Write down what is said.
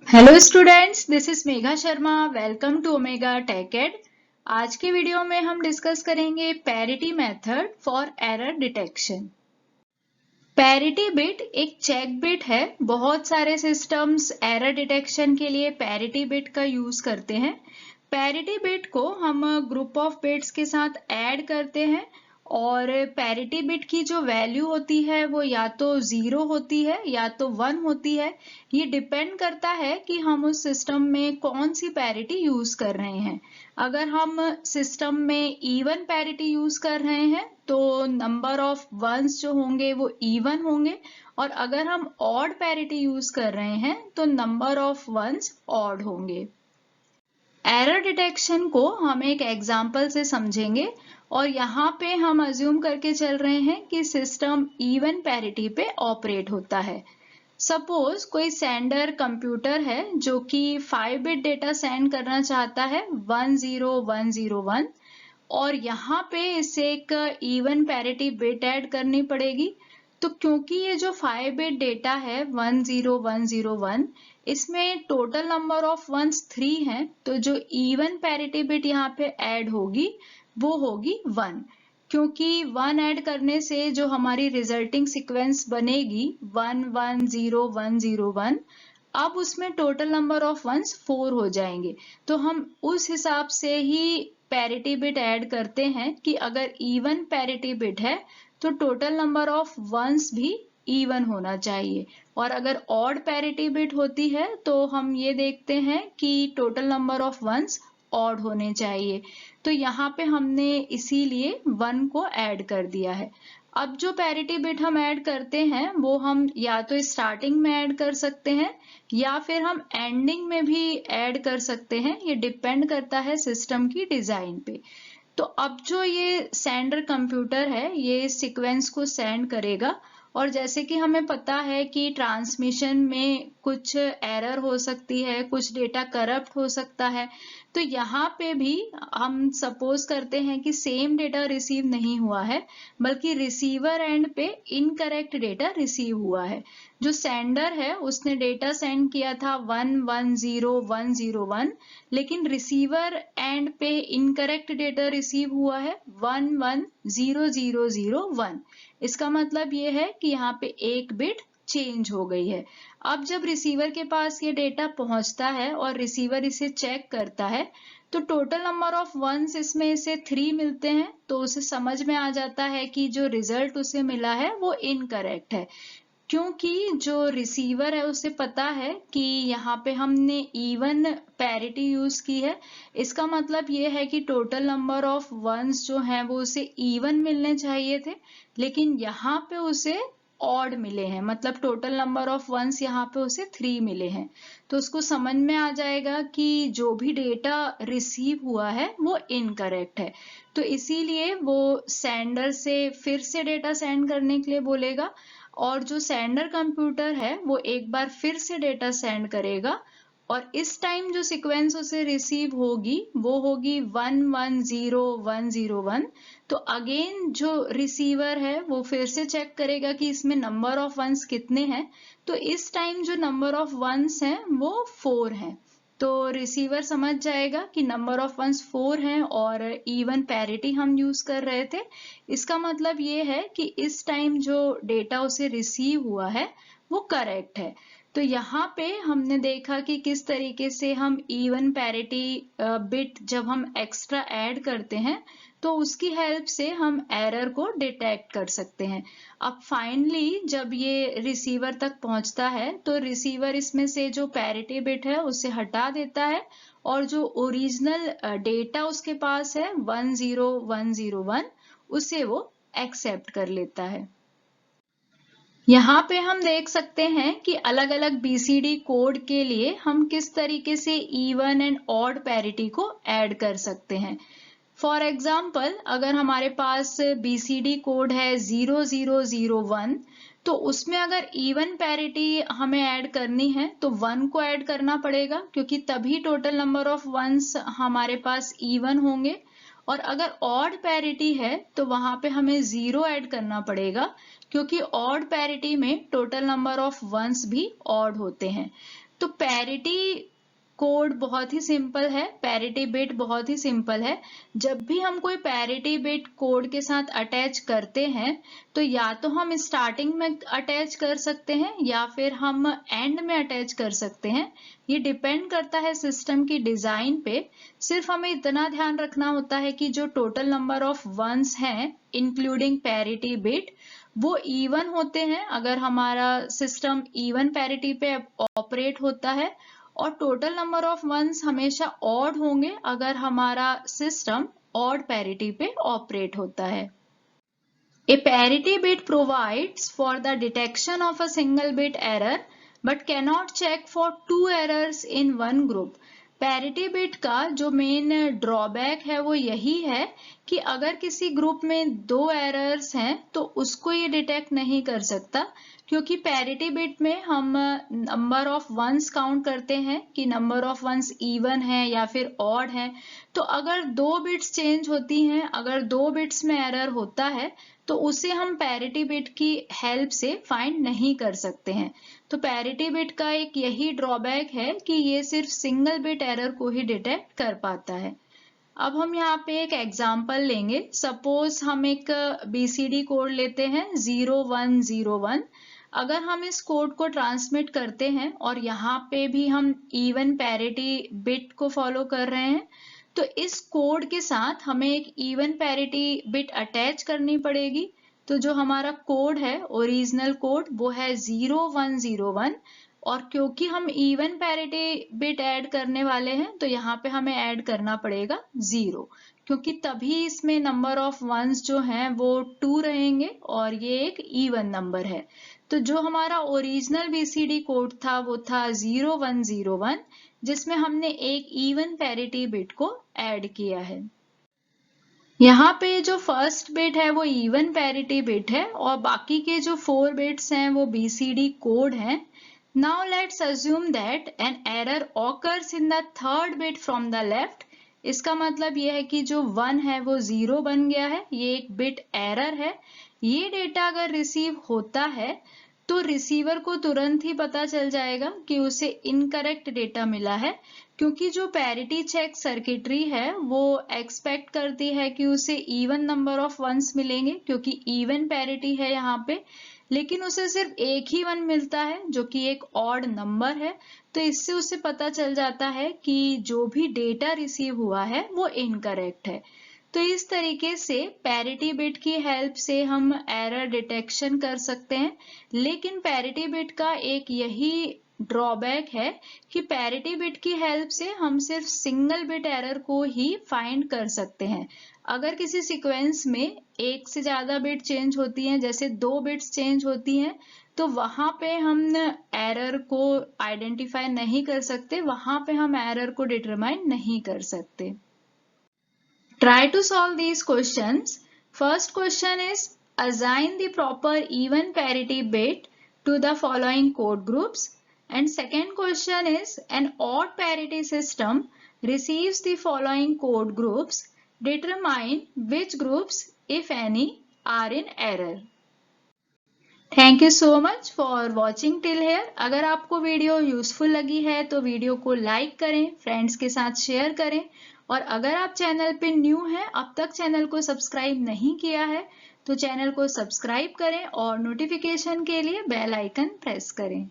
Hello students, this is Megha Sharma. Welcome to Omega Tech Ed. आज के video में हम डिस्कस करेंगे parity method for error detection. Parity bit एक चेक बिट है। बहुत सारे सिस्टम्स एरर डिटेक्शन के लिए पैरिटी बिट का यूज करते हैं। पैरिटी बिट को हम ग्रुप ऑफ बिट्स के साथ ऐड करते हैं और पैरिटी बिट की जो वैल्यू होती है वो या तो 0 होती है या तो 1 होती है। ये डिपेंड करता है कि हम उस सिस्टम में कौन सी पैरिटी यूज कर रहे हैं। अगर हम सिस्टम में इवन पैरिटी यूज कर रहे हैं तो नंबर ऑफ वंस जो होंगे वो इवन होंगे, और अगर हम ऑड पैरिटी यूज कर रहे हैं तो नंबर ऑफ वंस ऑड होंगे। एरर डिटेक्शन को हम एक एग्जाम्पल से समझेंगे और यहाँ पे हम अज्यूम करके चल रहे हैं कि सिस्टम इवन पैरिटी पे ऑपरेट होता है। सपोज कोई सेंडर कंप्यूटर है जो कि 5 बिट डेटा सेंड करना चाहता है 10101, और यहाँ पे इसे एक इवन पैरिटी बिट ऐड करनी पड़ेगी। तो क्योंकि ये जो 5 बिट डेटा है 10101, इसमें टोटल नंबर ऑफ वंस 3 हैं, तो जो इवन पैरिटी बिट यहाँ पे ऐड होगी वो होगी 1। क्योंकि 1 ऐड करने से जो हमारी रिजल्टिंग सीक्वेंस बनेगी 110101, अब उसमें टोटल नंबर ऑफ वंस 4 हो जाएंगे। तो हम उस हिसाब से ही पैरिटी बिट ऐड करते हैं कि अगर इवन पैरिटी बिट है तो टोटल नंबर ऑफ वंस भी इवन होना चाहिए, और अगर ऑड पैरिटी बिट होती है तो हम ये देखते हैं कि total number of ones odd होने चाहिए। तो यहाँ पे हमने इसीलिए 1 को ऐड कर दिया है। अब जो पैरिटी बिट हम ऐड करते हैं वो हम या तो स्टार्टिंग में ऐड कर सकते हैं या फिर हम एंडिंग में भी ऐड कर सकते हैं। ये डिपेंड करता है सिस्टम की डिजाइन पे। तो अब जो ये सेंडर कंप्यूटर है ये सीक्वेंस को सेंड करेगा, और जैसे कि हमें पता है कि ट्रांसमिशन में कुछ एरर हो सकती है, कुछ डेटा करप्ट हो सकता है। तो यहाँ पे भी हम सपोज करते हैं कि सेम डेटा रिसीव नहीं हुआ है, बल्कि रिसीवर एंड पे इनकरेक्ट डेटा रिसीव हुआ है। जो सेंडर है उसने डेटा सेंड किया था 110101, लेकिन रिसीवर एंड पे इनकरेक्ट डेटा रिसीव हुआ है 110001। इसका मतलब ये है कि यहाँ पे एक बिट चेंज हो गई है। अब जब रिसीवर के पास ये डेटा पहुंचता है और रिसीवर इसे चेक करता है तो टोटल नंबर ऑफ वंस इसमें इसे 3 मिलते हैं, तो उसे समझ में आ जाता है कि जो रिजल्ट उसे मिला है वो इनकरेक्ट है। क्योंकि जो रिसीवर है उसे पता है कि यहाँ पे हमने इवन पैरिटी यूज की है। इसका मतलब ये है कि टोटल नंबर ऑफ वंस जो हैं वो उसे इवन मिलने चाहिए थे, लेकिन यहाँ पे उसे ऑड मिले हैं। मतलब टोटल नंबर ऑफ वंस यहाँ पे उसे 3 मिले हैं। तो उसको समझ में आ जाएगा कि जो भी डेटा रिसीव हुआ है वो इनकरेक्ट है। तो इसीलिए वो सेंडर से फिर से डेटा सेंड करने के लिए बोलेगा, और जो सेंडर कंप्यूटर है वो एक बार फिर से डेटा सेंड करेगा, और इस टाइम जो सीक्वेंस उसे रिसीव होगी वो होगी 110101। तो अगेन जो रिसीवर है वो फिर से चेक करेगा कि इसमें नंबर ऑफ वंस कितने हैं। तो इस टाइम जो नंबर ऑफ वंस हैं वो 4 हैं। तो रिसीवर समझ जाएगा कि नंबर ऑफ वंस 4 हैं और इवन पैरिटी हम यूज कर रहे थे। इसका मतलब ये है कि इस टाइम जो डेटा उसे रिसीव हुआ है वो करेक्ट है। तो यहाँ पे हमने देखा कि किस तरीके से हम इवन पैरिटी बिट जब हम एक्स्ट्रा ऐड करते हैं तो उसकी हेल्प से हम एरर को डिटेक्ट कर सकते हैं। अब फाइनली जब ये रिसीवर तक पहुंचता है तो रिसीवर इसमें से जो पैरिटी बिट है उसे हटा देता है, और जो ओरिजिनल डेटा उसके पास है 10101 उसे वो एक्सेप्ट कर लेता है। यहाँ पे हम देख सकते हैं कि अलग अलग बीसीडी कोड के लिए हम किस तरीके से इवन एंड ऑड पैरिटी को ऐड कर सकते हैं। फॉर एग्जाम्पल, अगर हमारे पास बीसीडी कोड है 0001, तो उसमें अगर इवन पैरिटी हमें ऐड करनी है तो 1 को ऐड करना पड़ेगा, क्योंकि तभी टोटल नंबर ऑफ वंस हमारे पास इवन होंगे। और अगर ऑड पैरिटी है तो वहां पे हमें 0 ऐड करना पड़ेगा, क्योंकि ऑड पैरिटी में टोटल नंबर ऑफ वंस भी ऑड होते हैं। तो पैरिटी कोड बहुत ही सिंपल है, पैरिटी बिट बहुत ही सिंपल है। जब भी हम कोई पैरिटी बिट कोड के साथ अटैच करते हैं तो या तो हम स्टार्टिंग में अटैच कर सकते हैं या फिर हम एंड में अटैच कर सकते हैं। ये डिपेंड करता है सिस्टम की डिजाइन पे। सिर्फ हमें इतना ध्यान रखना होता है कि जो टोटल नंबर ऑफ वंस हैं इंक्लूडिंग पैरिटी बिट वो इवन होते हैं अगर हमारा सिस्टम इवन पैरिटी पे ऑपरेट होता है, और टोटल नंबर ऑफ वंस हमेशा ऑड होंगे अगर हमारा सिस्टम ऑड पैरिटी पे ऑपरेट होता है। A parity bit provides for the detection of a single bit error but cannot check for two errors in one group. Parity bit का जो main drawback है वो यही है कि अगर किसी ग्रुप में दो एरर्स हैं तो उसको ये डिटेक्ट नहीं कर सकता, क्योंकि पैरिटी बिट में हम नंबर ऑफ वंस काउंट करते हैं कि नंबर ऑफ वंस इवन है या फिर ऑड है। तो अगर दो बिट्स चेंज होती हैं, अगर दो बिट्स में एरर होता है तो उसे हम पैरिटी बिट की हेल्प से फाइंड नहीं कर सकते हैं। तो पैरिटी बिट का एक यही ड्रॉबैक है कि ये सिर्फ सिंगल बिट एरर को ही डिटेक्ट कर पाता है। अब हम यहाँ पे एक एग्जांपल लेंगे। सपोज हम एक BCD कोड लेते हैं 0101। अगर हम इस कोड को ट्रांसमिट करते हैं और यहाँ पे भी हम इवन पैरिटी बिट को फॉलो कर रहे हैं तो इस कोड के साथ हमें एक इवन पैरिटी बिट अटैच करनी पड़ेगी। तो जो हमारा कोड है ओरिजिनल कोड वो है 0101, और क्योंकि हम इवन पैरिटी बिट ऐड करने वाले हैं तो यहाँ पे हमें ऐड करना पड़ेगा 0, क्योंकि तभी इसमें नंबर ऑफ वंस जो हैं वो 2 रहेंगे और ये एक इवन नंबर है। तो जो हमारा ओरिजिनल BCD कोड था वो था 0101, जिसमें हमने एक इवन पैरिटी बिट को ऐड किया है। यहाँ पे जो फर्स्ट बिट है वो इवन पैरिटी बिट है और बाकी के जो 4 बिट्स हैं वो BCD कोड हैं। Now let's assume that an error occurs in the third bit from the left. इसका मतलब ये है कि जो 1 है वो 0 बन गया है, ये एक बिट एरर है। ये डेटा अगर रिसीव होता है तो रिसीवर को तुरंत ही पता चल जाएगा कि उसे इनकरेक्ट डेटा मिला है, क्योंकि जो पैरिटी चेक सर्किटरी है वो एक्सपेक्ट करती है कि उसे इवन नंबर ऑफ वंस मिलेंगे क्योंकि इवन पैरिटी है यहाँ पे, लेकिन उसे सिर्फ एक ही वन मिलता है जो कि एक ऑड नंबर है। तो इससे उसे पता चल जाता है कि जो भी डेटा रिसीव हुआ है वो इनकरेक्ट है। तो इस तरीके से पैरिटी बिट की हेल्प से हम एरर डिटेक्शन कर सकते हैं, लेकिन पैरिटी बिट का एक यही ड्रॉबैक है कि पैरिटी बिट की हेल्प से हम सिर्फ सिंगल बिट एरर को ही फाइंड कर सकते हैं। अगर किसी सीक्वेंस में एक से ज्यादा बिट चेंज होती हैं, जैसे 2 बिट्स चेंज होती हैं, तो वहां पे हम एरर को आइडेंटिफाई नहीं कर सकते, वहां पे हम एरर को डिटरमाइन नहीं कर सकते। Try to solve these questions. First question is assign the proper even parity bit to the following code groups. And second question is an odd parity system receives the following code groups. Determine which groups, if any, are in error. Thank you so much for watching till here. अगर आपको video useful लगी है तो video को like करें, friends के साथ share करें, और अगर आप चैनल पे न्यू हैं, अब तक चैनल को सब्सक्राइब नहीं किया है तो चैनल को सब्सक्राइब करें और नोटिफिकेशन के लिए बेल आइकन प्रेस करें।